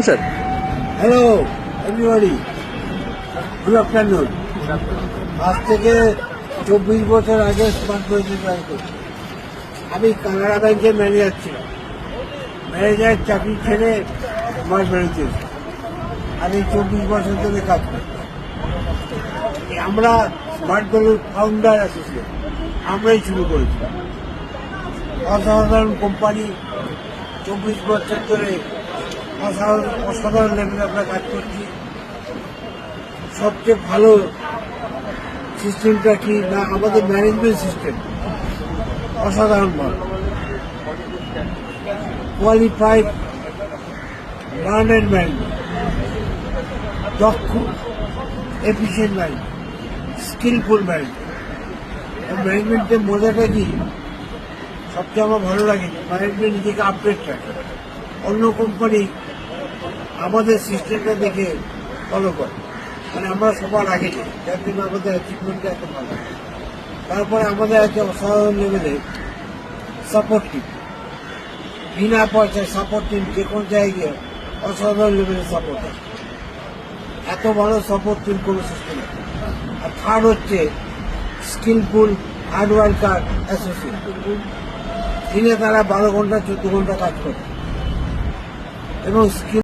বলুন sir. Hello everybody, good afternoon. আজ থেকে 24 বছর আগে স্মার্ট ব্যাংকে জয়েন করি। আমি কানাড়া ব্যাংকের ম্যানেজার ছিলাম। ম্যানেজার চাকরি ছেড়ে স্মার্ট ব্যাংকে আমি 24 বছর ধরে কাজ করি। আমরা স্মার্ট ব্যাংকের ফাউন্ডার অ্যাসোসিয়েট আমরাই শুরু করেছিলাম। অসাধারণ কোম্পানি, 24 বছর ধরে অসাধারণ লেভেলে আমরা কাজ করছি। সবচেয়ে ভালো সিস্টেমটা কি না, আমাদের ম্যানেজমেন্ট সিস্টেম অসাধারণ ভালো। কোয়ালিফাইড লার্নেড ম্যানেজমেন্ট, দক্ষ এফিসিয়েন্ট ম্যানেজমেন্ট, স্কিলফুল ম্যানেজমেন্ট। ম্যানেজমেন্টের মজাটা কি, সবচেয়ে আমার ভালো লাগে ম্যানেজমেন্ট নিজেকে আপডেট রাখে। অন্য কোম্পানি আমাদের সিস্টেমটা দেখে ফলো করে, মানে আমরা সবার আগে যাই, যার জন্য আমাদের অ্যাচিভমেন্টটা এত ভালো। তারপরে আমাদের আছে অসাধারণ লেভেলে সাপোর্ট টিম, বিনা পয়সায় সাপোর্ট টিম, যে কোনো জায়গায় অসাধারণ লেভেলে সাপোর্ট আছে। এত ভালো সাপোর্ট টিম কোনো সিস্টেম। আর থার্ড হচ্ছে স্কিলফুল হার্ড ওয়ার্কার অ্যাসোসিয়েট। দিনে তারা 12 ঘন্টা 14 ঘন্টা কাজ করে এবং স্কিল